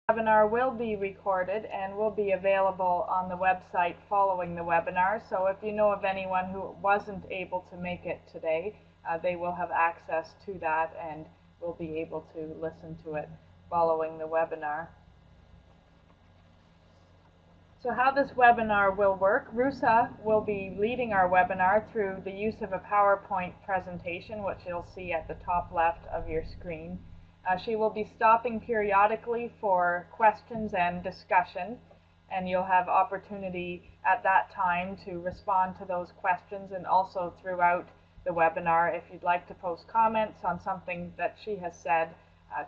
webinar will be recorded and will be available on the website following the webinar. So if you know of anyone who wasn't able to make it today, they will have access to that and will be able to listen to it following the webinar. So how this webinar will work, Rusa will be leading our webinar through the use of a PowerPoint presentation, which you'll see at the top left of your screen. She will be stopping periodically for questions and discussion, and you'll have opportunity at that time to respond to those questions, and also throughout the webinar, if you'd like to post comments on something that she has said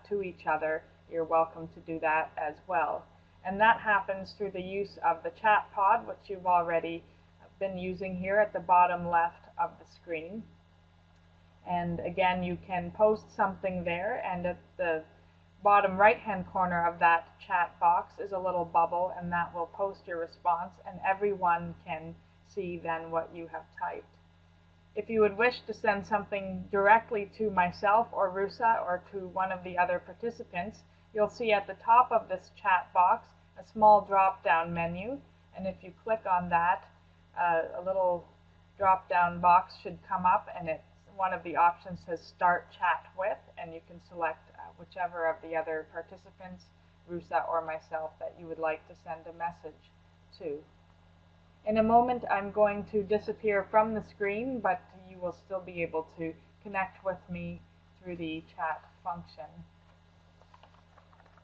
to each other, you're welcome to do that as well. And that happens through the use of the chat pod, which you've already been using here at the bottom left of the screen. And again, you can post something there, and at the bottom right-hand corner of that chat box is a little bubble, and that will post your response, and everyone can see then what you have typed. If you would wish to send something directly to myself or Rusa or to one of the other participants, you'll see at the top of this chat box a small drop-down menu, and if you click on that, a little drop-down box should come up, and one of the options says Start Chat With, and you can select whichever of the other participants, Rusa or myself, that you would like to send a message to. In a moment, I'm going to disappear from the screen, but you will still be able to connect with me through the chat function.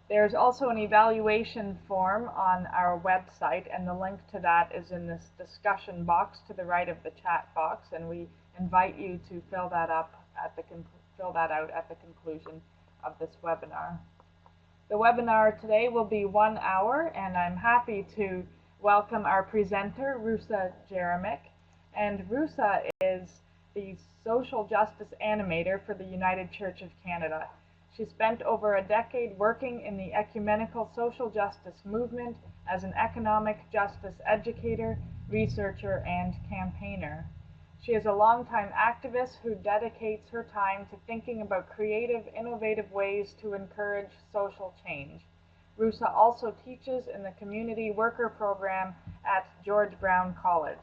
There's also an evaluation form on our website, and the link to that is in this discussion box to the right of the chat box, and we invite you to fill that out at the conclusion of this webinar. The webinar today will be 1 hour, and I'm happy to welcome our presenter, Rusa Jeremic. And Rusa is the social justice animator for the United Church of Canada. She spent over a decade working in the ecumenical social justice movement as an economic justice educator, researcher, and campaigner. She is a longtime activist who dedicates her time to thinking about creative, innovative ways to encourage social change. Rusa also teaches in the Community Worker Program at George Brown College.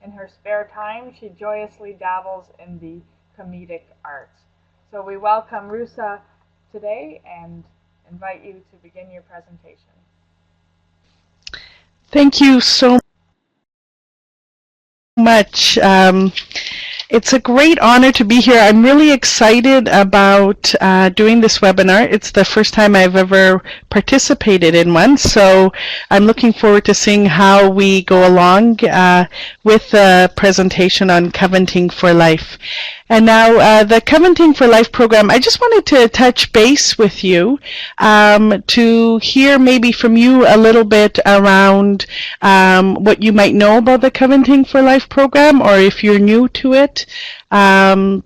In her spare time, she joyously dabbles in the comedic arts. So we welcome Rusa today and invite you to begin your presentation. Thank you so much. It's a great honor to be here. I'm really excited about doing this webinar. It's the first time I've ever participated in one, so I'm looking forward to seeing how we go along with the presentation on Covenanting for Life. And now the Covenanting for Life program, I just wanted to touch base with you to hear maybe from you a little bit around what you might know about the Covenanting for Life program, or if you're new to it. So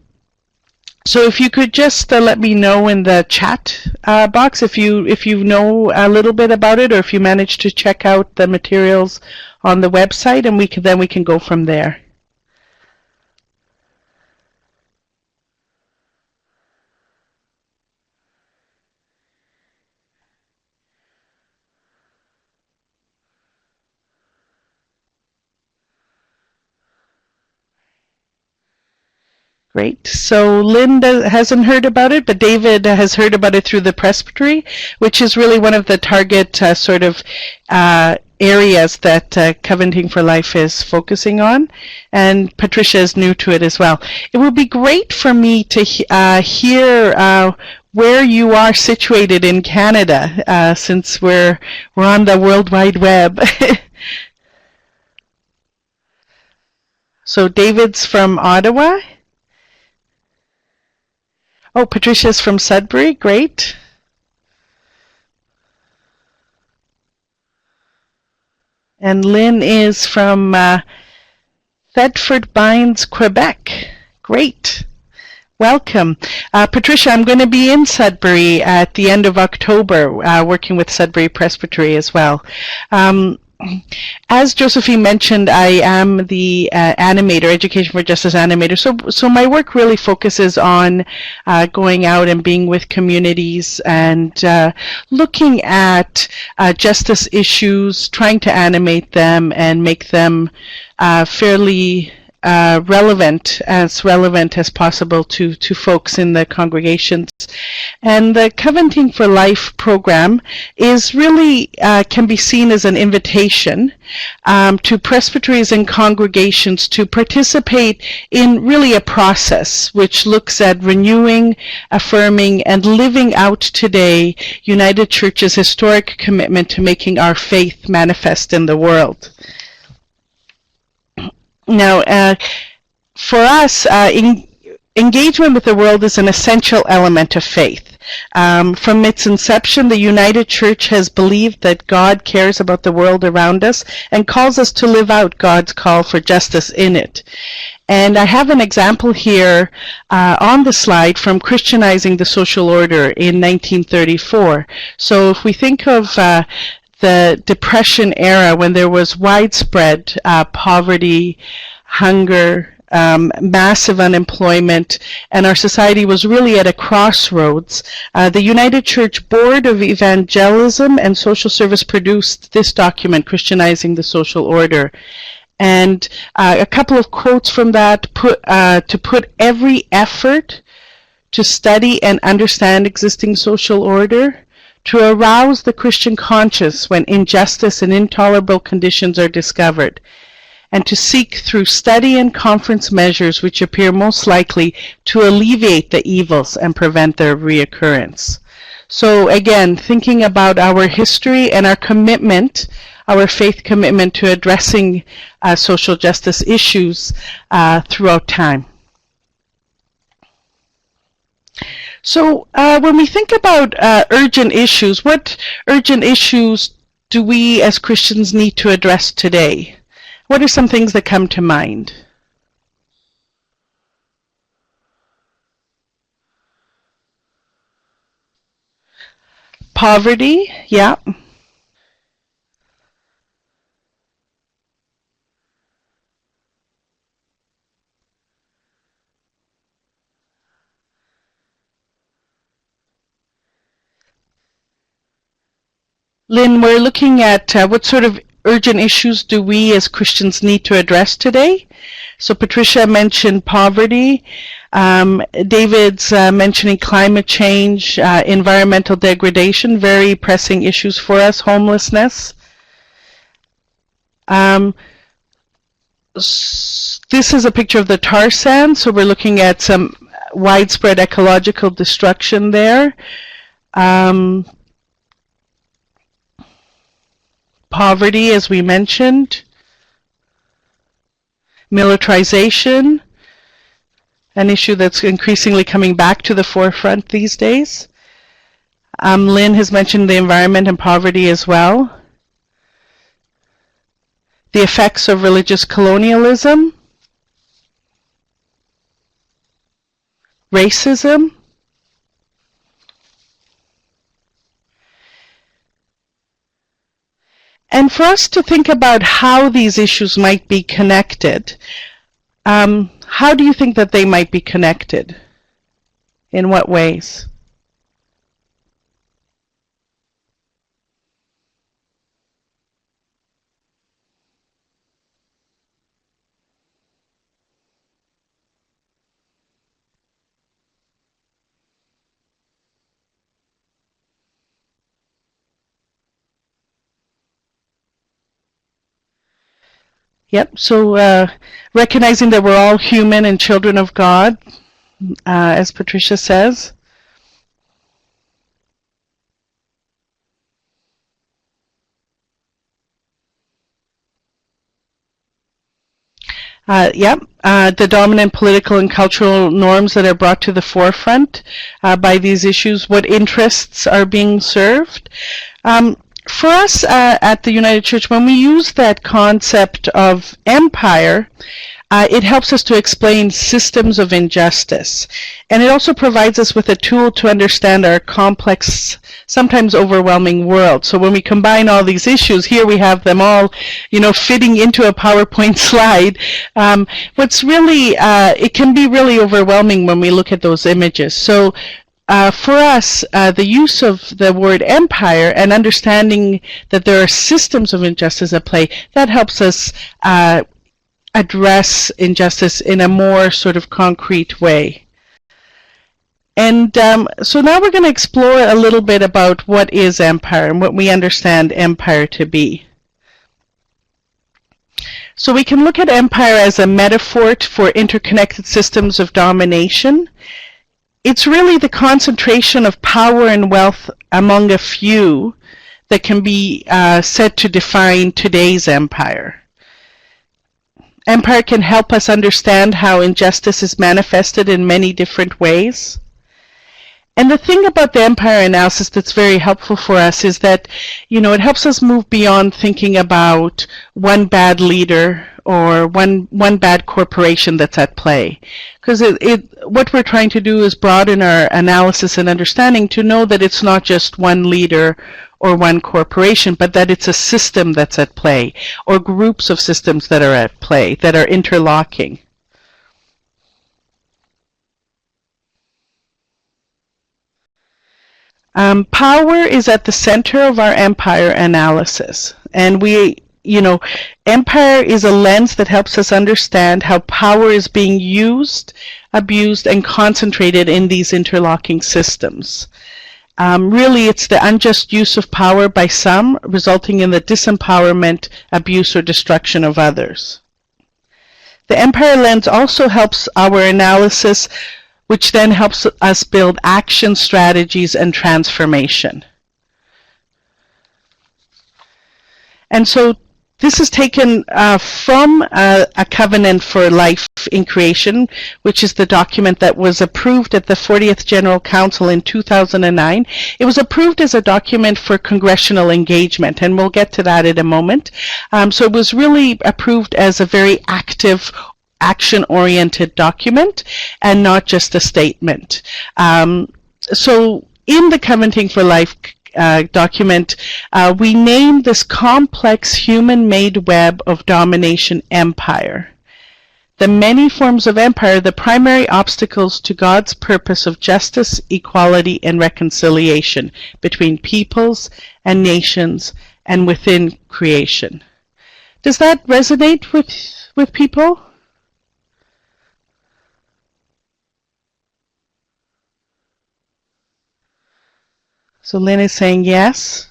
if you could just let me know in the chat box if you know a little bit about it, or if you managed to check out the materials on the website, and we can go from there. Great. So Linda hasn't heard about it, but David has heard about it through the presbytery, which is really one of the target sort of areas that Covenanting for Life is focusing on. And Patricia is new to it as well. It would be great for me to hear where you are situated in Canada, since we're on the World Wide Web. So David's from Ottawa. Oh, Patricia's from Sudbury. Great. And Lynn is from Thetford-Bynes, Quebec. Great. Welcome. Patricia, I'm going to be in Sudbury at the end of October, working with Sudbury Presbytery as well. As Josephine mentioned, I am the animator, Education for Justice animator. So my work really focuses on going out and being with communities and looking at justice issues, trying to animate them and make them fairly relevant as possible to folks in the congregations. And the Covenanting for Life program is really can be seen as an invitation to presbyteries and congregations to participate in really a process which looks at renewing, affirming, and living out today United Church's historic commitment to making our faith manifest in the world. Now, for us, engagement with the world is an essential element of faith. From its inception, the United Church has believed that God cares about the world around us and calls us to live out God's call for justice in it. And I have an example here on the slide from Christianizing the Social Order in 1934. So if we think of the Depression era, when there was widespread poverty, hunger, massive unemployment, and our society was really at a crossroads, the United Church Board of Evangelism and Social Service produced this document, Christianizing the Social Order. And a couple of quotes from that, to put every effort to study and understand existing social order, to arouse the Christian conscience when injustice and intolerable conditions are discovered, and to seek through study and conference measures which appear most likely to alleviate the evils and prevent their reoccurrence. So again, thinking about our history and our commitment, our faith commitment to addressing social justice issues throughout time. So when we think about urgent issues, what urgent issues do we as Christians need to address today? What are some things that come to mind? Poverty, yeah. Lynn, we're looking at what sort of urgent issues do we as Christians need to address today? So Patricia mentioned poverty. David's mentioning climate change, environmental degradation, very pressing issues for us, homelessness. This is a picture of the tar sand, so we're looking at some widespread ecological destruction there. Poverty, as we mentioned. Militarization, an issue that's increasingly coming back to the forefront these days. Lynn has mentioned the environment and poverty as well. The effects of religious colonialism. Racism. And for us to think about how these issues might be connected, how do you think that they might be connected? In what ways? Yep, so recognizing that we're all human and children of God, as Patricia says. The dominant political and cultural norms that are brought to the forefront by these issues, what interests are being served. For us at the United Church, when we use that concept of empire, it helps us to explain systems of injustice. And it also provides us with a tool to understand our complex, sometimes overwhelming world. So when we combine all these issues, here we have them all, fitting into a PowerPoint slide. What's really, it can be really overwhelming when we look at those images. So for us, the use of the word empire and understanding that there are systems of injustice at play, that helps us address injustice in a more sort of concrete way. And so now we're going to explore a little bit about what is empire and what we understand empire to be. So we can look at empire as a metaphor for interconnected systems of domination. It's really the concentration of power and wealth among a few that can be said to define today's empire. Empire can help us understand how injustice is manifested in many different ways. And the thing about the empire analysis that's very helpful for us is that, it helps us move beyond thinking about one bad leader or one bad corporation that's at play. Because what we're trying to do is broaden our analysis and understanding to know that it's not just one leader or one corporation, but that it's a system that's at play, or groups of systems that are at play, that are interlocking. Power is at the center of our empire analysis, and empire is a lens that helps us understand how power is being used, abused, and concentrated in these interlocking systems. Really, it's the unjust use of power by some, resulting in the disempowerment, abuse, or destruction of others. The empire lens also helps our analysis, which then helps us build action strategies and transformation. And so this is taken from a Covenant for Life in Creation, which is the document that was approved at the 40th General Council in 2009. It was approved as a document for congressional engagement, and we'll get to that in a moment. So it was really approved as a very active, action-oriented document and not just a statement. So in the Covenanting for Life document, we name this complex human-made web of domination empire. The many forms of empire, the primary obstacles to God's purpose of justice, equality, and reconciliation between peoples and nations and within creation. Does that resonate with people? So Lynn is saying yes.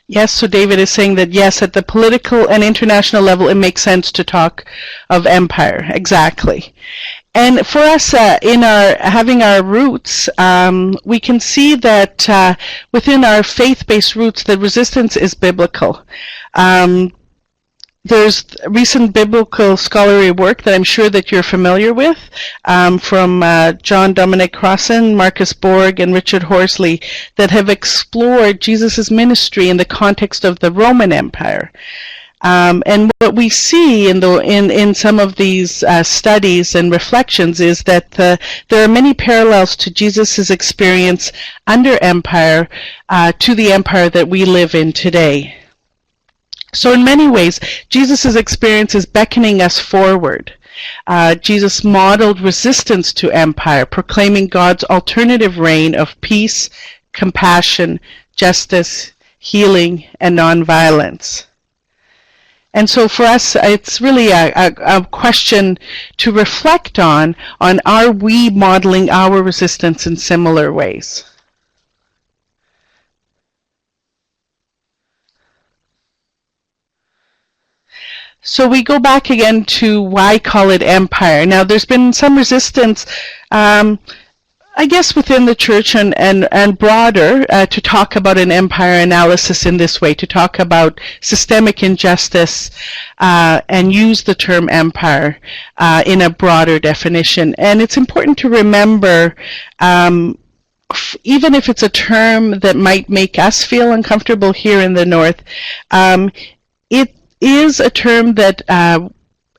Yes, so David is saying that yes, at the political and international level, it makes sense to talk of empire. Exactly. And for us, in having our roots, we can see that within our faith-based roots, the resistance is biblical. There's recent biblical scholarly work that I'm sure that you're familiar with, from John Dominic Crossan, Marcus Borg, and Richard Horsley, that have explored Jesus' ministry in the context of the Roman Empire. And what we see in some of these studies and reflections is that there are many parallels to Jesus' experience under empire to the empire that we live in today. So in many ways, Jesus' experience is beckoning us forward. Jesus modeled resistance to empire, proclaiming God's alternative reign of peace, compassion, justice, healing, and nonviolence. And so for us, it's really a question to reflect on are we modeling our resistance in similar ways? So we go back again to why call it empire. Now, there's been some resistance, I guess, within the church and broader to talk about an empire analysis in this way, to talk about systemic injustice and use the term empire in a broader definition. And it's important to remember, even if it's a term that might make us feel uncomfortable here in the North, it is a term that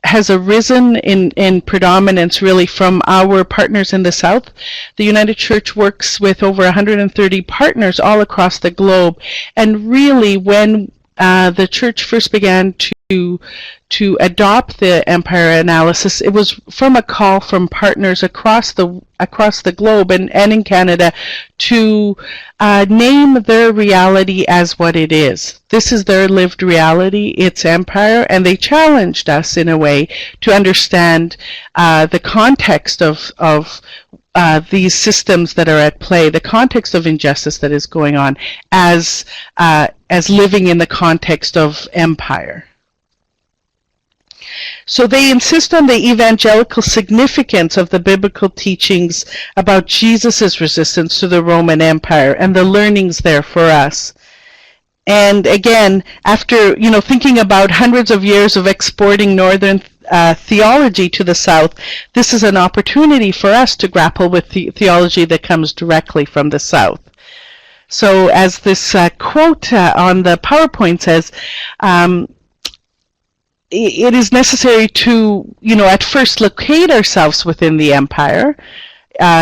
has arisen in predominance really from our partners in the South. The United Church works with over 130 partners all across the globe, and really when the church first began to adopt the empire analysis, it was from a call from partners across the globe and in Canada to name their reality as what it is. This is their lived reality, it's empire, and they challenged us in a way to understand the context of these systems that are at play, the context of injustice that is going on as living in the context of empire. So they insist on the evangelical significance of the biblical teachings about Jesus' resistance to the Roman Empire and the learnings there for us. And again, after thinking about hundreds of years of exporting Northern theology to the South, this is an opportunity for us to grapple with the theology that comes directly from the South. So as this quote on the PowerPoint says, it is necessary to, at first locate ourselves within the empire,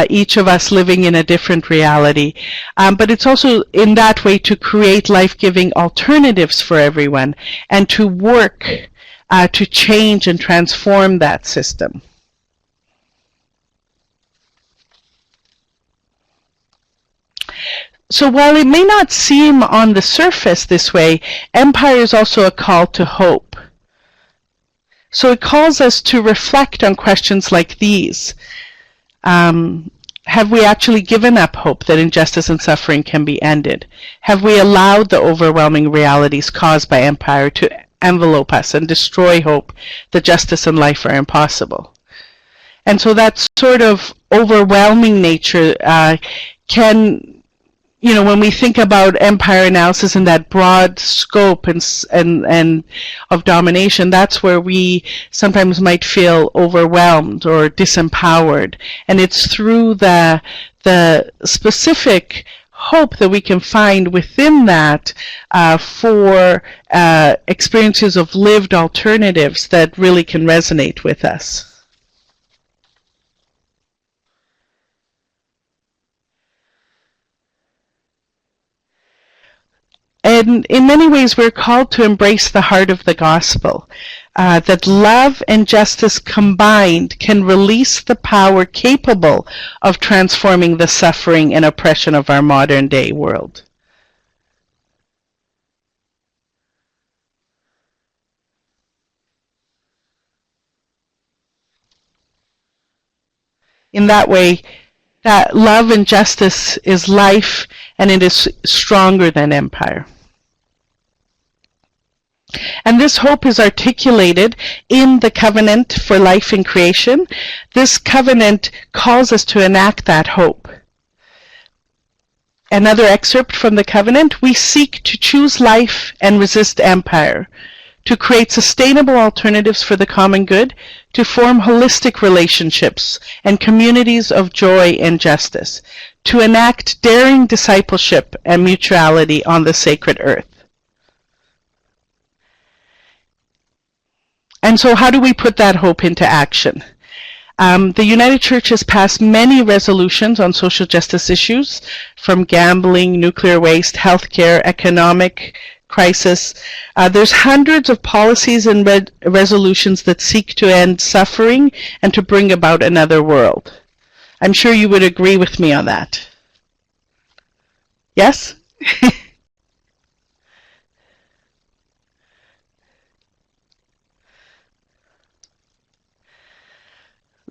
each of us living in a different reality. But it's also in that way to create life-giving alternatives for everyone and to work to change and transform that system. So while it may not seem on the surface this way, empire is also a call to hope. So it calls us to reflect on questions like these. Have we actually given up hope that injustice and suffering can be ended? Have we allowed the overwhelming realities caused by empire to envelope us and destroy hope that justice and life are impossible? And so that sort of overwhelming nature can, when we think about empire analysis in that broad scope and of domination, that's where we sometimes might feel overwhelmed or disempowered. And it's through the specific hope that we can find within that for experiences of lived alternatives that really can resonate with us. And in many ways, we're called to embrace the heart of the gospel, that love and justice combined can release the power capable of transforming the suffering and oppression of our modern day world. In that way, that love and justice is life, and it is stronger than empire. And this hope is articulated in the covenant for life in creation. This covenant calls us to enact that hope. Another excerpt from the covenant: we seek to choose life and resist empire, to create sustainable alternatives for the common good, to form holistic relationships and communities of joy and justice, to enact daring discipleship and mutuality on the sacred earth. And so how do we put that hope into action? The United Church has passed many resolutions on social justice issues, from gambling, nuclear waste, healthcare, economic crisis. There's hundreds of policies and resolutions that seek to end suffering and to bring about another world. I'm sure you would agree with me on that. Yes?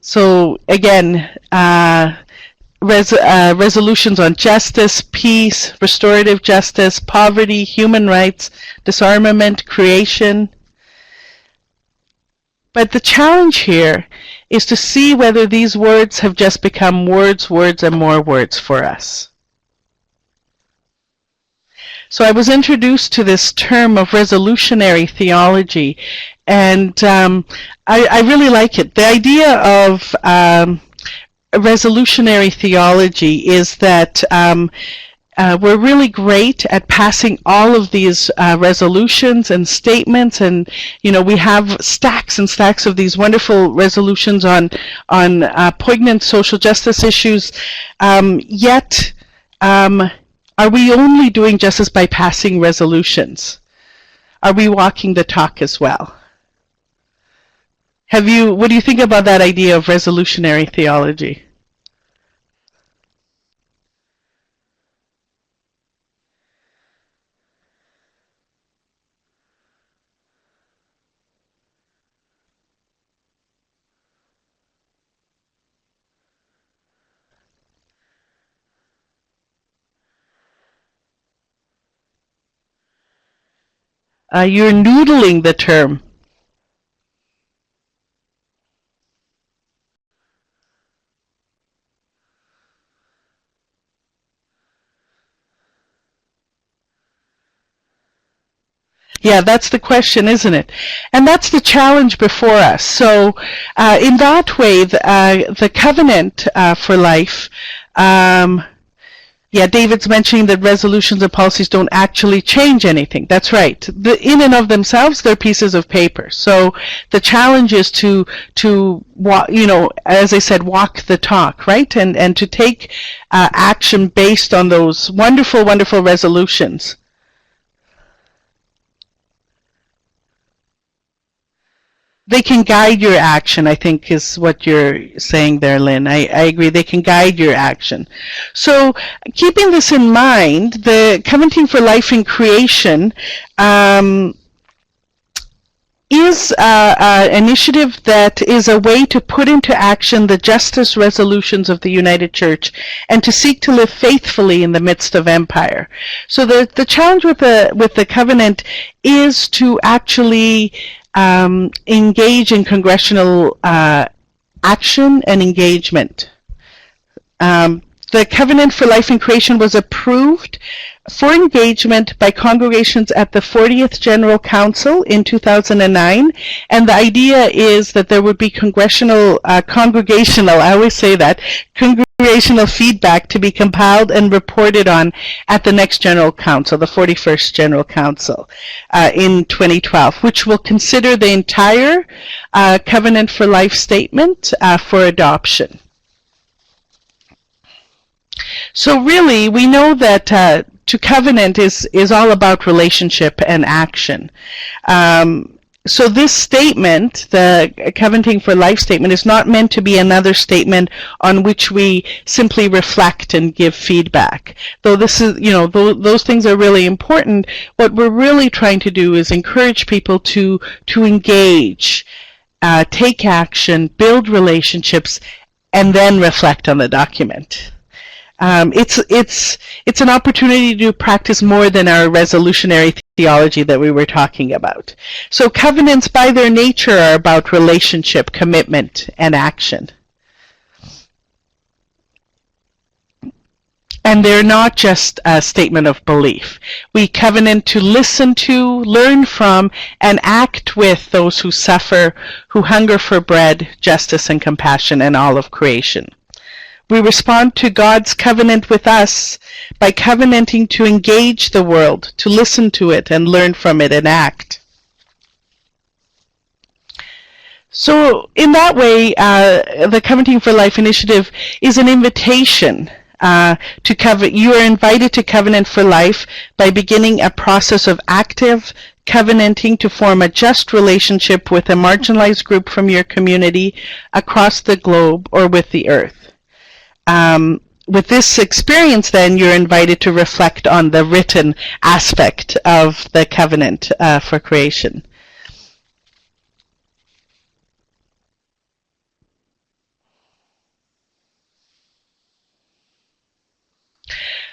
So again, resolutions on justice, peace, restorative justice, poverty, human rights, disarmament, creation. But the challenge here is to see whether these words have just become words, words, and more words for us. So I was introduced to this term of resolutionary theology, and I really like it. The idea of resolutionary theology is that we're really great at passing all of these resolutions and statements, and we have stacks and stacks of these wonderful resolutions on poignant social justice issues. Yet, are we only doing justice by passing resolutions? Are we walking the talk as well? What do you think about that idea of resolutionary theology? You're noodling the term. Yeah, that's the question, isn't it? And that's the challenge before us. So in that way, the covenant for life, yeah, David's mentioning that resolutions and policies don't actually change anything. That's right. In and of themselves, they're pieces of paper. So the challenge is to as I said, walk the talk, right? And to take action based on those wonderful, wonderful resolutions. They can guide your action, I think, is what you're saying there, Lynn. I agree. They can guide your action. So keeping this in mind, the Covenanting for Life in Creation is an initiative that is a way to put into action the justice resolutions of the United Church and to seek to live faithfully in the midst of empire. So the challenge with the covenant is to actually engage in congressional action and engagement. The Covenant for Life in Creation was approved for engagement by congregations at the 40th General Council in 2009, and the idea is that there would be congregational, I always say that, congregational feedback to be compiled and reported on at the next General Council, the 41st General Council, in 2012, which will consider the entire Covenant for Life statement for adoption. So really, we know that to covenant is all about relationship and action. So this statement, the Covenanting for Life statement, is not meant to be another statement on which we simply reflect and give feedback. Though this is, those things are really important, what we're really trying to do is encourage people to engage, take action, build relationships, and then reflect on the document. It's an opportunity to practice more than our resolutionary theology that we were talking about. So covenants by their nature are about relationship, commitment, and action. And they're not just a statement of belief. We covenant to listen to, learn from, and act with those who suffer, who hunger for bread, justice, and compassion, and all of creation. We respond to God's covenant with us by covenanting to engage the world, to listen to it and learn from it and act. So in that way, the Covenanting for Life initiative is an invitation to covenant. You are invited to covenant for life by beginning a process of active covenanting to form a just relationship with a marginalized group from your community across the globe or with the earth. With this experience, then, you're invited to reflect on the written aspect of the covenant for creation.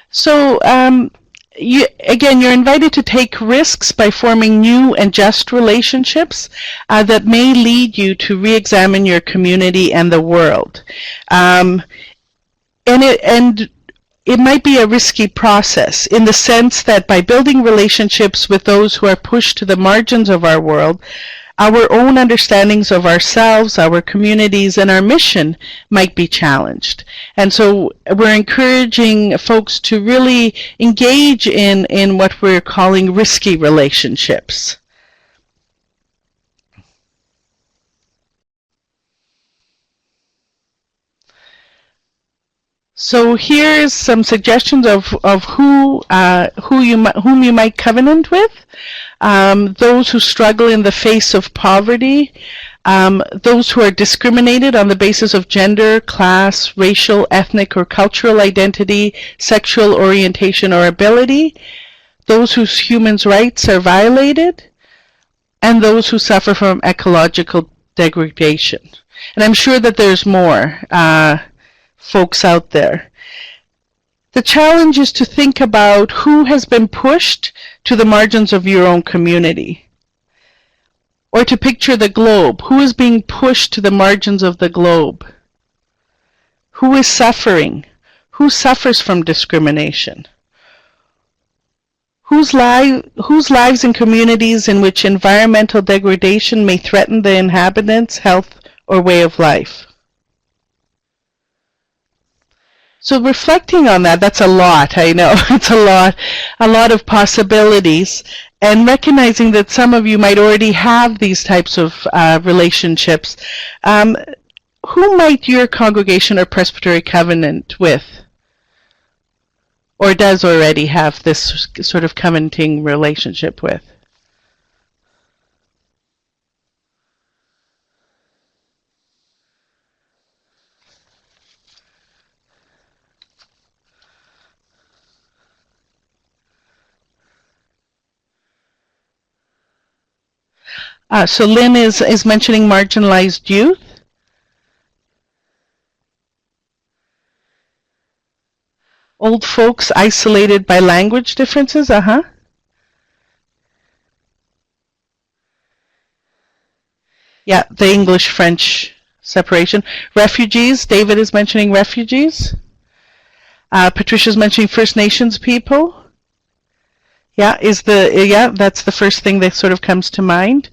So you're invited to take risks by forming new and just relationships that may lead you to re-examine your community and the world. And it might be a risky process in the sense that by building relationships with those who are pushed to the margins of our world, our own understandings of ourselves, our communities, and our mission might be challenged. And so we're encouraging folks to really engage in what we're calling risky relationships. So here's some suggestions of whom you might covenant with. Those who struggle in the face of poverty, those who are discriminated on the basis of gender, class, racial, ethnic, or cultural identity, sexual orientation, or ability, those whose human rights are violated, and those who suffer from ecological degradation. And I'm sure that there's more folks out there. The challenge is to think about who has been pushed to the margins of your own community. Or to picture the globe. Who is being pushed to the margins of the globe? Who is suffering? Who suffers from discrimination? Whose lives and communities in which environmental degradation may threaten the inhabitants' health or way of life? So reflecting on that, that's a lot, I know. It's a lot of possibilities. And recognizing that some of you might already have these types of relationships. Who might your congregation or presbytery covenant with? Or does already have this sort of covenanting relationship with? So Lynn is mentioning marginalized youth. Old folks isolated by language differences, Yeah, the English-French separation. Refugees, David is mentioning refugees. Patricia's mentioning First Nations people. Yeah, that's the first thing that sort of comes to mind.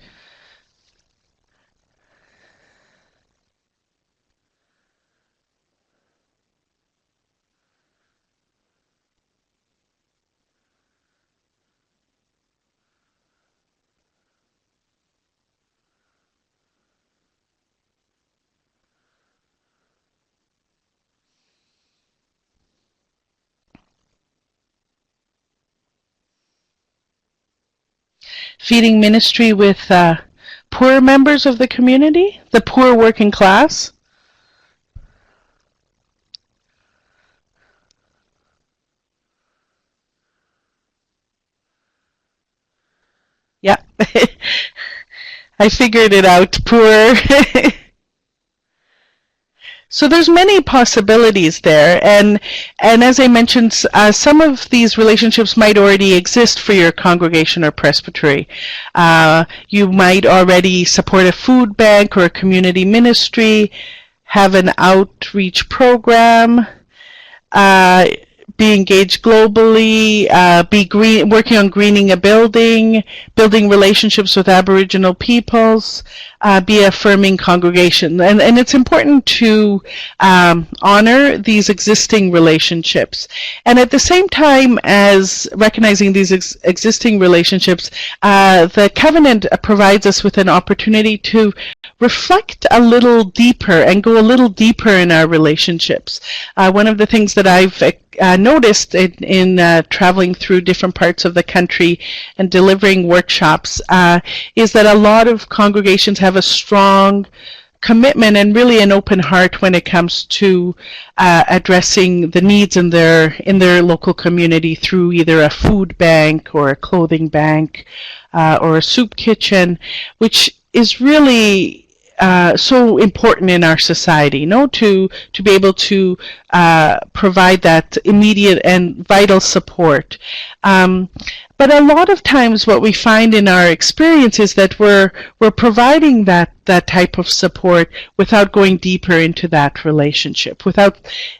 Feeding ministry with poor members of the community, the poor working class. Yeah, I figured it out, poor. So there's many possibilities there, and as I mentioned, some of these relationships might already exist for your congregation or presbytery. You might already support a food bank or a community ministry, have an outreach program, be engaged globally, working on greening a building, building relationships with Aboriginal peoples, be affirming congregation. And it's important to honor these existing relationships. And at the same time as recognizing these existing relationships, the covenant provides us with an opportunity to reflect a little deeper and go a little deeper in our relationships. One of the things that I've noticed in traveling through different parts of the country and delivering workshops is that a lot of congregations have a strong commitment and really an open heart when it comes to addressing the needs in their local community through either a food bank or a clothing bank or a soup kitchen, which is really so important in our society, to be able to provide that immediate and vital support. But a lot of times what we find in our experience is that we're providing that type of support without going deeper into that relationship, without,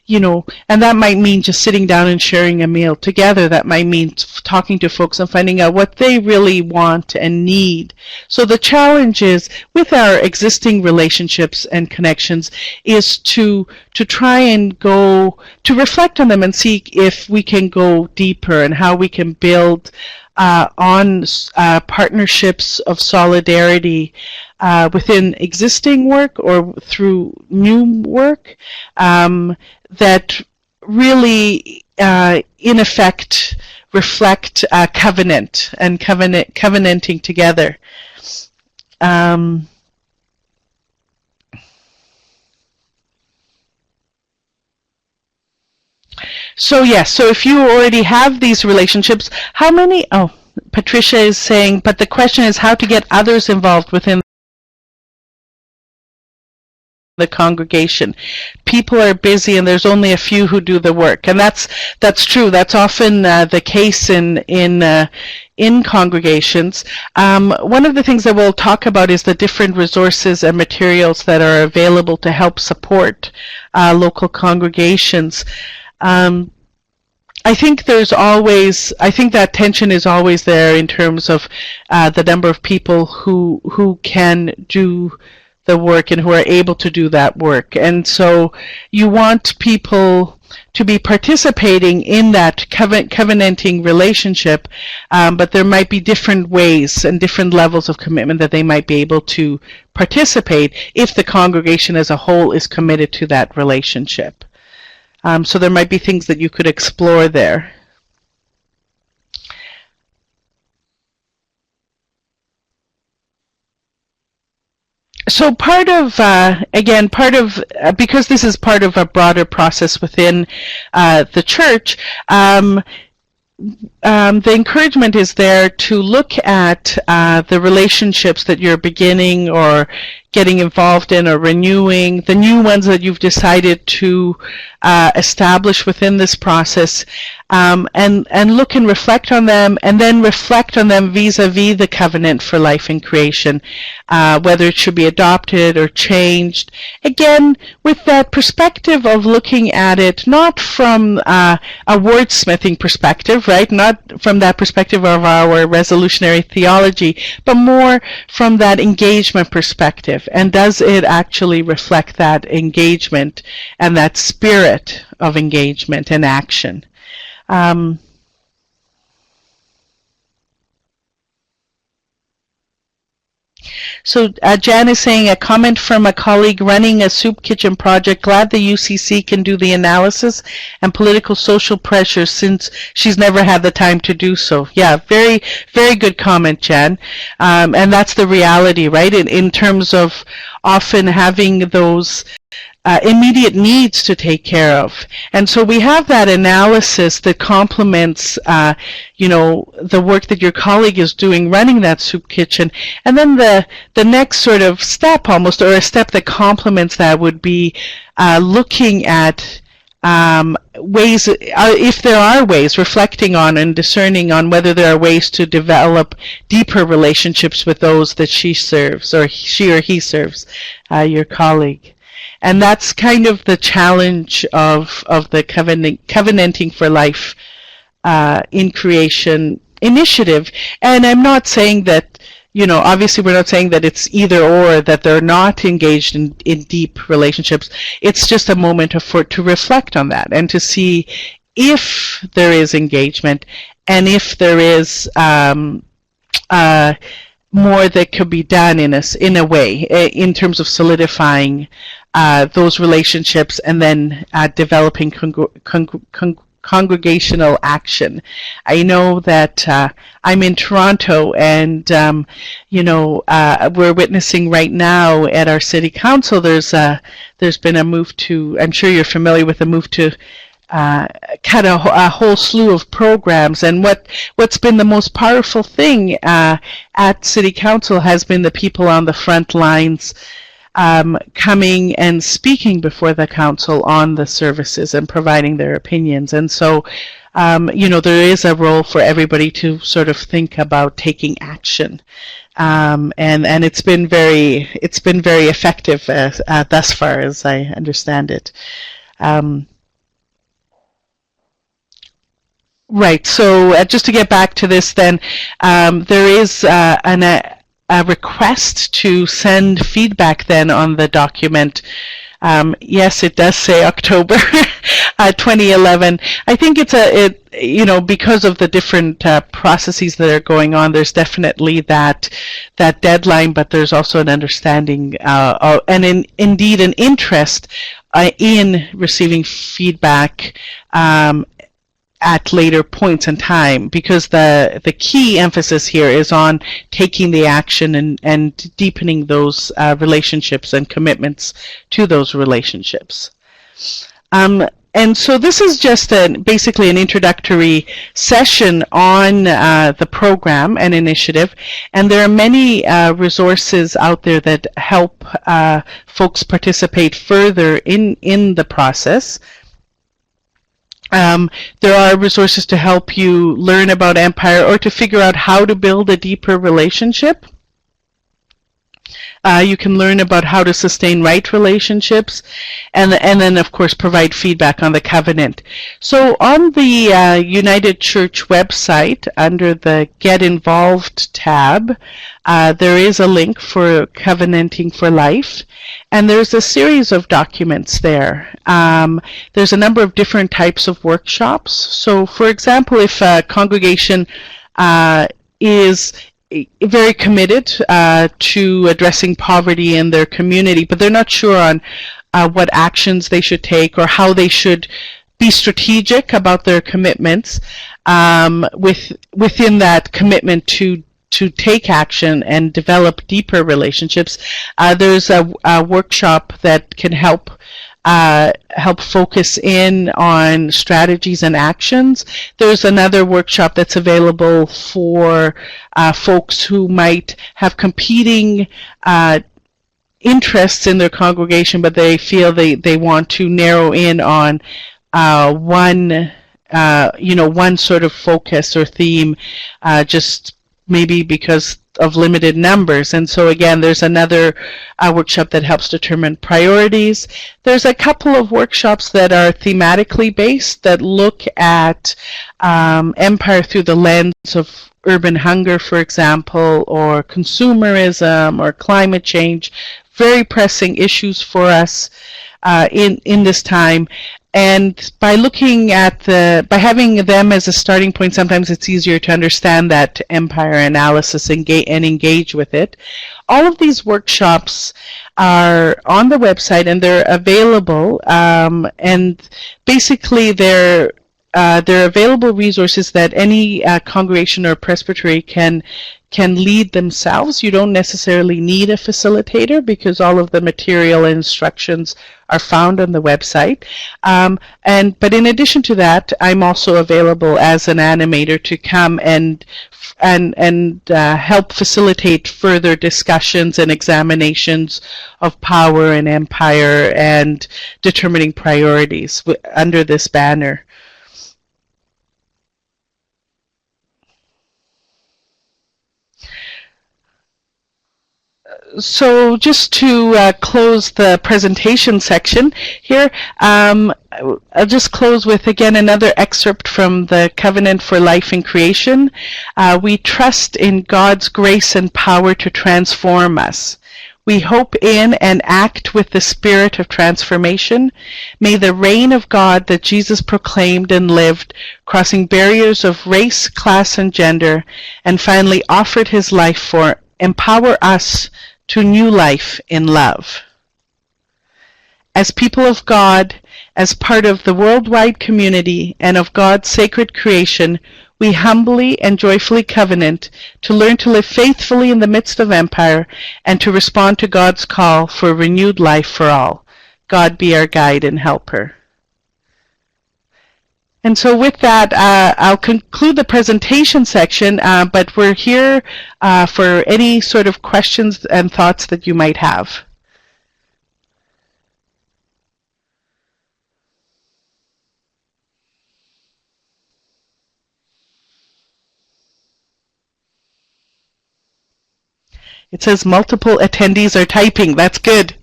and that might mean just sitting down and sharing a meal together. That might mean talking to folks and finding out what they really want and need. So the challenge is, with our existing relationships and connections, is to try and go, to reflect on them and see if we can go deeper and how we can build on partnerships of solidarity within existing work or through new work that really, in effect, reflect covenant and covenanting together. So yes, so if you already have these relationships, how many, Patricia is saying, but the question is how to get others involved within the congregation. People are busy and there's only a few who do the work. And that's true. That's often the case in congregations. One of the things that we'll talk about is the different resources and materials that are available to help support local congregations. I think that tension is always there in terms of the number of people who can do the work and who are able to do that work. And so you want people to be participating in that covenanting relationship, but there might be different ways and different levels of commitment that they might be able to participate if the congregation as a whole is committed to that relationship. So there might be things that you could explore there. So because this is part of a broader process within the church, the encouragement is there to look at the relationships that you're beginning or getting involved in or renewing, the new ones that you've decided to establish within this process, and look and reflect on them, and then reflect on them vis-a-vis the covenant for life and creation, whether it should be adopted or changed. Again, with that perspective of looking at it not from a wordsmithing perspective, right? Not from that perspective of our resolutionary theology, but more from that engagement perspective. And does it actually reflect that engagement and that spirit of engagement and action? So Jan is saying, a comment from a colleague running a soup kitchen project, glad the UCC can do the analysis and political social pressures since she's never had the time to do so. Yeah, very, very good comment, Jan. And that's the reality, right? In terms of often having those immediate needs to take care of. And so we have that analysis that complements, the work that your colleague is doing running that soup kitchen. And then the next sort of step almost, or a step that complements that, would be looking at ways, if there are ways, reflecting on and discerning on whether there are ways to develop deeper relationships with those that she serves, or she or he serves, your colleague. And that's kind of the challenge of the Covenanting for Life in Creation initiative. And I'm not saying that, obviously we're not saying that it's either or, that they're not engaged in deep relationships. It's just a moment to reflect on that and to see if there is engagement and if there is more that could be done in a way, in terms of solidifying those relationships and then developing congregational action. I know that I'm in Toronto, and we're witnessing right now at our city council. There's been a move to. I'm sure you're familiar with the move to cut a whole slew of programs, and what's been the most powerful thing at city council has been the people on the front lines coming and speaking before the council on the services and providing their opinions. And so, there is a role for everybody to sort of think about taking action. And it's been very effective thus far, as I understand it. Right. So just to get back to this, then there is a request to send feedback then on the document. Yes, it does say October 2011. I think because of the different processes that are going on, there's definitely that deadline, but there's also an understanding and indeed an interest in receiving feedback at later points in time, because the key emphasis here is on taking the action and deepening those relationships and commitments to those relationships. And so this is just basically an introductory session on the program and initiative, and there are many resources out there that help folks participate further in the process. There are resources to help you learn about Empire or to figure out how to build a deeper relationship. You can learn about how to sustain right relationships, and then, of course, provide feedback on the covenant. So on the United Church website, under the Get Involved tab, there is a link for Covenanting for Life, and there's a series of documents there. There's a number of different types of workshops. So, for example, if a congregation is very committed to addressing poverty in their community, but they're not sure on what actions they should take or how they should be strategic about their commitments within that commitment to take action and develop deeper relationships. There's a workshop that can help focus in on strategies and actions. There's another workshop that's available for folks who might have competing interests in their congregation, but they feel they want to narrow in on one sort of focus or theme, just maybe because of limited numbers. And so again, there's another workshop that helps determine priorities. There's a couple of workshops that are thematically based that look at Empire through the lens of urban hunger, for example, or consumerism or climate change, very pressing issues for us in this time. And by looking at by having them as a starting point, sometimes it's easier to understand that Empire analysis and engage with it. All of these workshops are on the website and they're available, and basically they're available resources that any congregation or presbytery can lead themselves. You don't necessarily need a facilitator because all of the material and instructions are found on the website. But in addition to that, I'm also available as an animator to come and help facilitate further discussions and examinations of power and empire and determining priorities under this banner. So just to close the presentation section here, I'll just close with, again, another excerpt from the Covenant for Life and Creation. We trust in God's grace and power to transform us. We hope in and act with the spirit of transformation. May the reign of God that Jesus proclaimed and lived, crossing barriers of race, class, and gender, and finally offered his life for, empower us to new life in love. As people of God, as part of the worldwide community and of God's sacred creation, we humbly and joyfully covenant to learn to live faithfully in the midst of empire and to respond to God's call for renewed life for all. God be our guide and helper. And so with that, I'll conclude the presentation section, but we're here for any sort of questions and thoughts that you might have. It says multiple attendees are typing. That's good.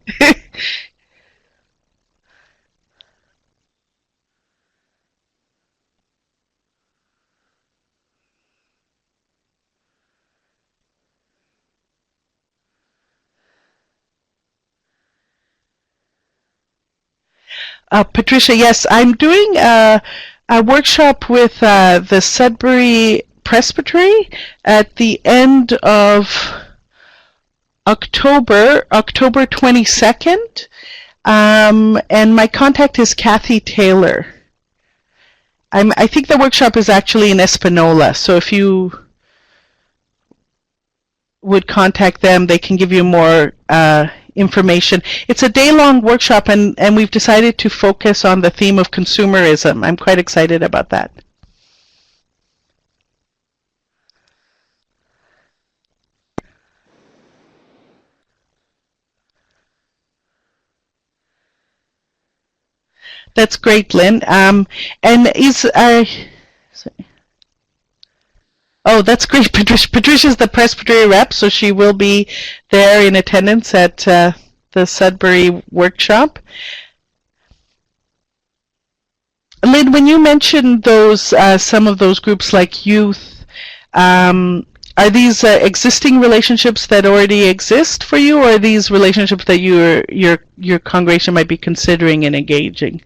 Patricia, yes, I'm doing a workshop with the Sudbury Presbytery at the end of October 22nd, and my contact is Kathy Taylor. I think the workshop is actually in Espanola, so if you would contact them, they can give you more information. It's a day-long workshop, and we've decided to focus on the theme of consumerism. I'm quite excited about that. That's great, Lynn. And is oh, that's great. Patricia's the Presbytery rep, so she will be there in attendance at the Sudbury workshop. Lynn, when you mentioned those, some of those groups like youth, are these existing relationships that already exist for you, or are these relationships that your congregation might be considering and engaging?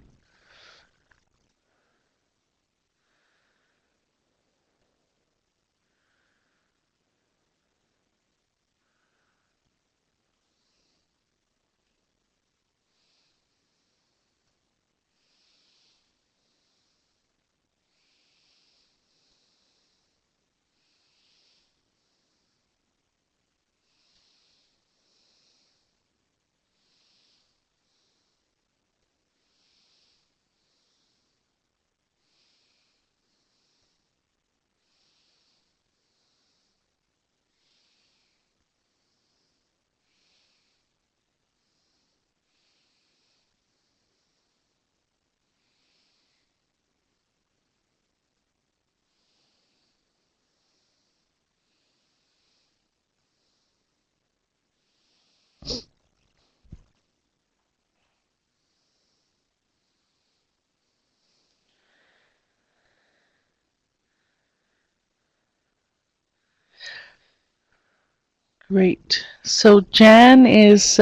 Great. So Jan is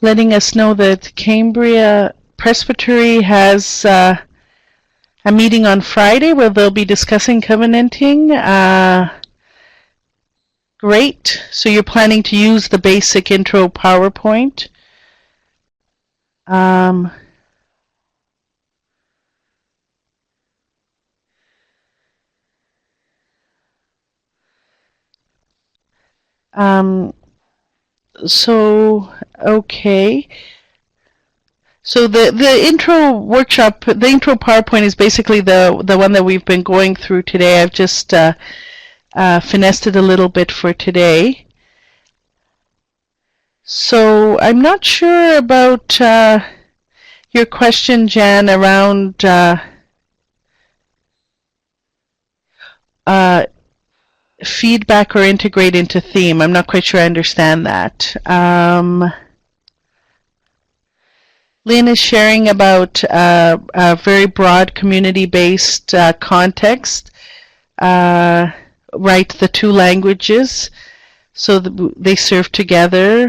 letting us know that Cambria Presbytery has a meeting on Friday where they'll be discussing covenanting. Great. So you're planning to use the basic intro PowerPoint. So, okay. So the intro workshop, the intro PowerPoint is basically the one that we've been going through today. I've just finessed it a little bit for today. So I'm not sure about your question, Jan, around feedback or integrate into theme. I'm not quite sure I understand that. Lynn is sharing about a very broad community-based context, right, the two languages, so they serve together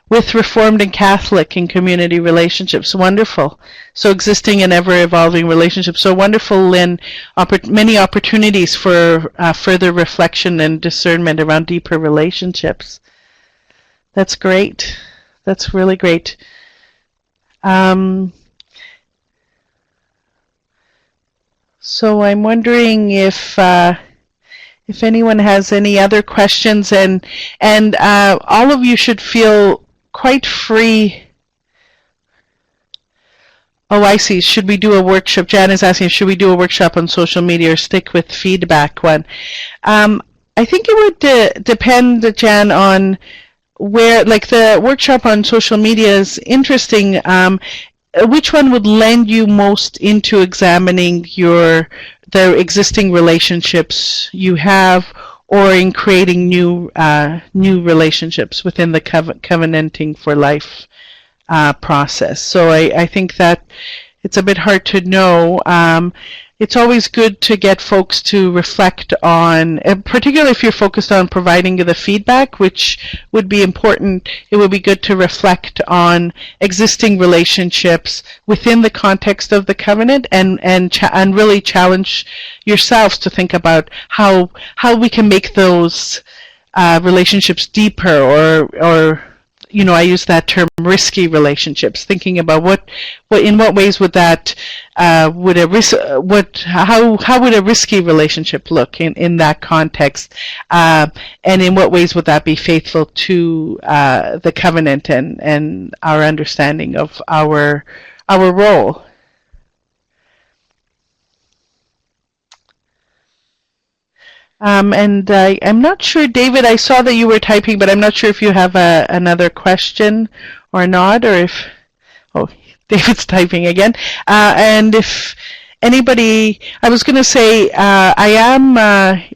with Reformed and Catholic in community relationships. Wonderful. So existing and ever-evolving relationships. So wonderful, Lynn. Many opportunities for further reflection and discernment around deeper relationships. That's great. That's really great. So I'm wondering if anyone has any other questions, and all of you should feel quite free. Oh, I see. Should we do a workshop? Jan is asking, should we do a workshop on social media or stick with feedback one? I think it would depend, Jan, on where, like the workshop on social media is interesting. Which one would lend you most into examining the existing relationships you have, or in creating new relationships within the covenanting for life process. So I think that it's a bit hard to know. It's always good to get folks to reflect on, particularly if you're focused on providing the feedback, which would be important. It would be good to reflect on existing relationships within the context of the covenant, and really challenge yourselves to think about how we can make those relationships deeper, or I use that term, risky relationships, thinking about what in what ways would that how would a risky relationship look in that context, and in what ways would that be faithful to the covenant and our understanding of our role. And I'm not sure, David, I saw that you were typing, but I'm not sure if you have another question or not, or if, oh, David's typing again. And if anybody, I was going to say, I am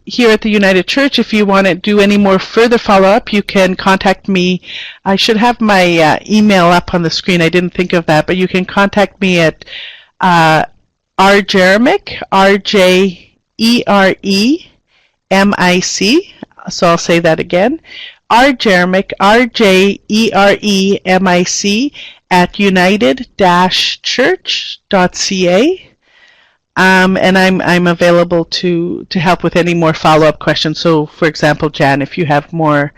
here at the United Church. If you want to do any more further follow-up, you can contact me. I should have my email up on the screen. I didn't think of that, but you can contact me at rjeremic, RJEREMIC, so I'll say that again, rjeremic, RJEREMIC at united-church.ca, and I'm available to help with any more follow-up questions. So, for example, Jan, if you have more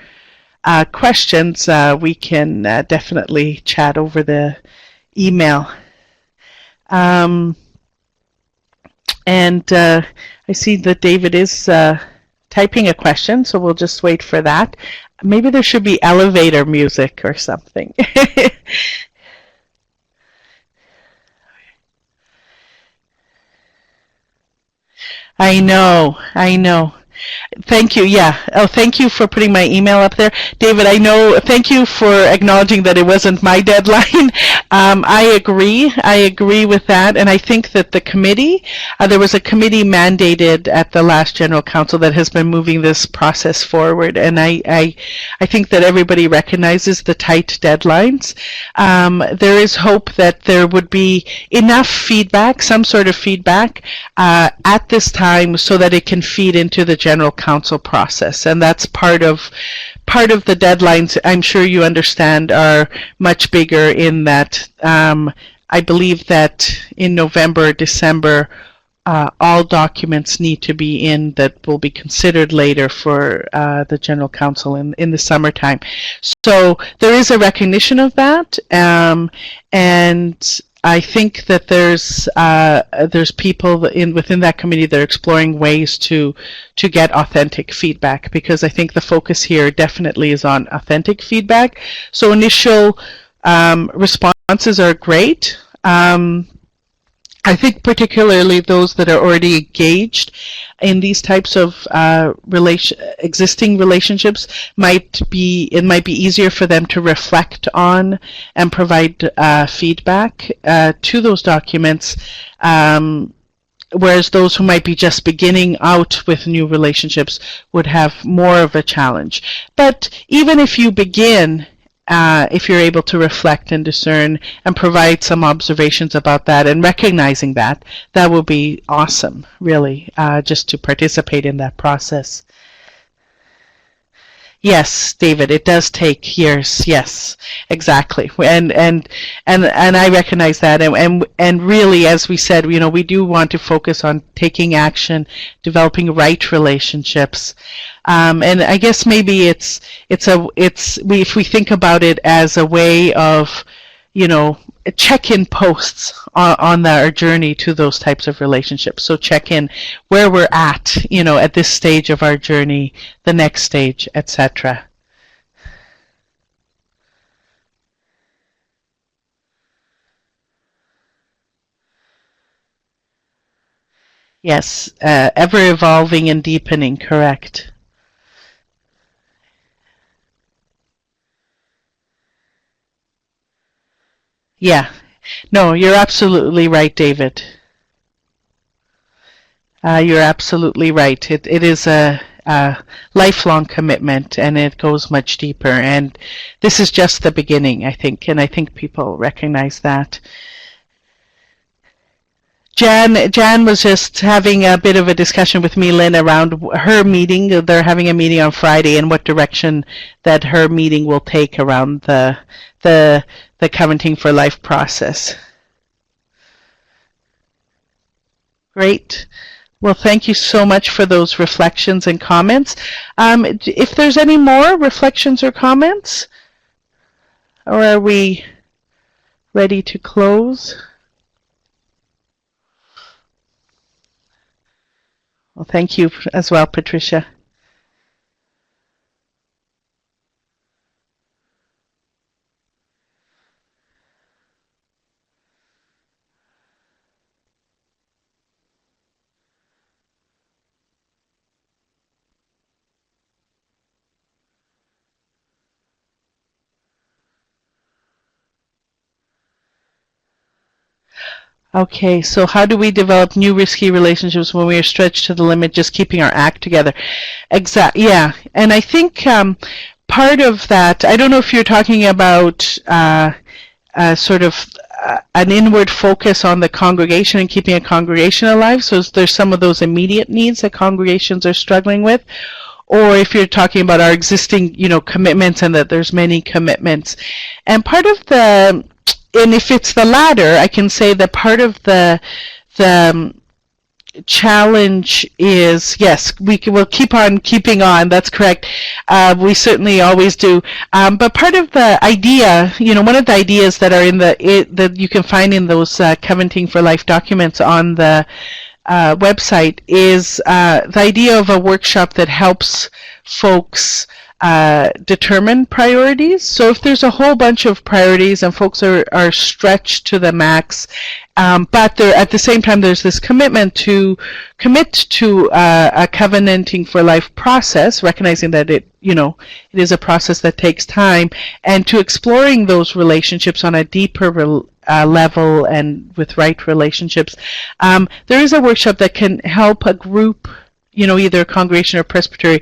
questions, we can definitely chat over the email. And I see that David is typing a question, so we'll just wait for that. Maybe there should be elevator music or something. I know. Thank you. Yeah. Oh, thank you for putting my email up there, David. I know. Thank you for acknowledging that it wasn't my deadline. I agree with that, and I think that the committee, there was a committee mandated at the last General Council that has been moving this process forward, and I think that everybody recognizes the tight deadlines. There is hope that there would be enough feedback, some sort of feedback, at this time, so that it can feed into the General Council process, and that's part of the deadlines. I'm sure you understand are much bigger in that I believe that in November, December, all documents need to be in that will be considered later for the General Council in the summertime. So there is a recognition of that, and I think that there's people within that committee that are exploring ways to get authentic feedback, because I think the focus here definitely is on authentic feedback. So initial responses are great. I think particularly those that are already engaged in these types of existing relationships might be easier for them to reflect on and provide feedback to those documents, whereas those who might be just beginning out with new relationships would have more of a challenge. But even if you begin, if you're able to reflect and discern and provide some observations about that and recognizing that will be awesome, really, just to participate in that process. Yes, David, it does take years. Yes, exactly, and I recognize that, and really, as we said, we do want to focus on taking action, developing right relationships, and I guess maybe if we think about it as a way of, check-in posts on our journey to those types of relationships. So check in where we're at, at this stage of our journey, the next stage, etc. Yes, ever evolving and deepening, correct. Yeah. No, you're absolutely right, David. You're absolutely right. It is a lifelong commitment, and it goes much deeper. And this is just the beginning, I think, and I think people recognize that. Jan was just having a bit of a discussion with me, Lynn, around her meeting. They're having a meeting on Friday, and what direction that her meeting will take around the Covenanting for Life process. Great. Well, thank you so much for those reflections and comments. If there's any more reflections or comments, or are we ready to close? Well, thank you as well, Patricia. Okay, so how do we develop new risky relationships when we are stretched to the limit, just keeping our act together? Yeah, and I think part of that, I don't know if you're talking about sort of an inward focus on the congregation and keeping a congregation alive, so there's some of those immediate needs that congregations are struggling with, or if you're talking about our existing, commitments and that there's many commitments. And part of and if it's the latter, I can say that part of the challenge is, yes, we'll keep on keeping on. That's correct. We certainly always do. But part of the idea, one of the ideas that are in that you can find in those Covenanting for Life documents on the website is the idea of a workshop that helps folks determine priorities. So if there's a whole bunch of priorities and folks are stretched to the max, but at the same time there's this commitment to commit to a Covenanting for Life process, recognizing that it is a process that takes time, and to exploring those relationships on a deeper level and with right relationships. There is a workshop that can help a group, either a congregation or presbytery,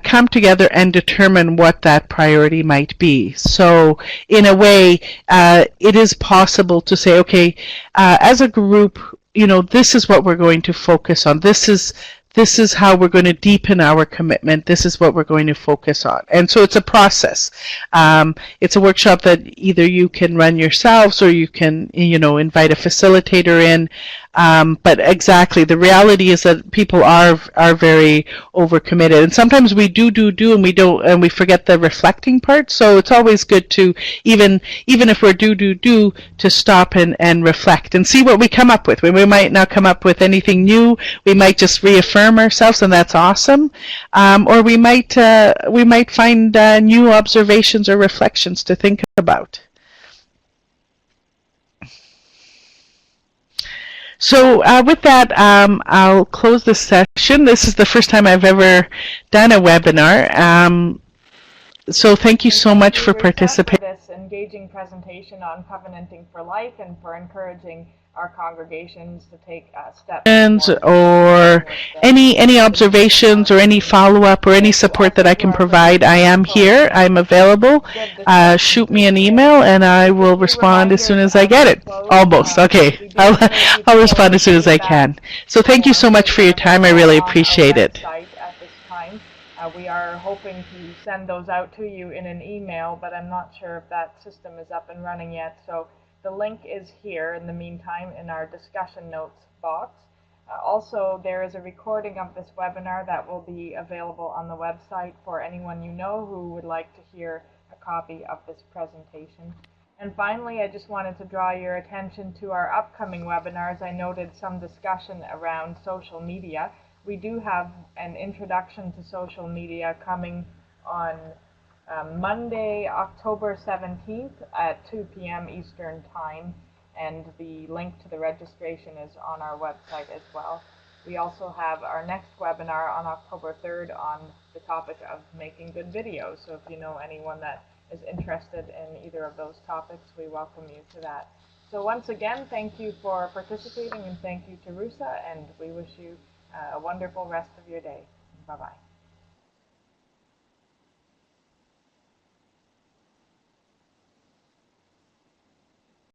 come together and determine what that priority might be. So in a way, it is possible to say, okay, as a group, this is what we're going to focus on. This is how we're going to deepen our commitment. This is what we're going to focus on. And so it's a process. It's a workshop that either you can run yourselves or you can, invite a facilitator in. But exactly, the reality is that people are very overcommitted, and sometimes we do, and we forget the reflecting part. So it's always good to even if we're do to stop and reflect and see what we come up with. We might not come up with anything new. We might just reaffirm ourselves, and that's awesome. Or we might find new observations or reflections to think about. So with that, I'll close this session. This is the first time I've ever done a webinar. So thank you so much for participating. This engaging presentation on Covenanting for Life and for encouraging our congregations to take steps or any observations or any follow-up or any support that I can provide. I am here. I'm available. Shoot me an email and I will respond as soon as I get it. Almost. Okay. I'll respond as soon as I can. So thank you so much for your time. I really appreciate it. We are hoping to send those out to you in an email, but I'm not sure if that system is up and running yet. So the link is here in the meantime in our discussion notes box. Also, there is a recording of this webinar that will be available on the website for anyone who would like to hear a copy of this presentation. And finally, I just wanted to draw your attention to our upcoming webinars. I noted some discussion around social media. We do have an introduction to social media coming on Monday, October 17th at 2 p.m. Eastern Time, and the link to the registration is on our website as well. We also have our next webinar on October 3rd on the topic of making good videos. So if you know anyone that is interested in either of those topics, we welcome you to that. So once again, thank you for participating, and thank you to Rusa, and we wish you a wonderful rest of your day. Bye-bye.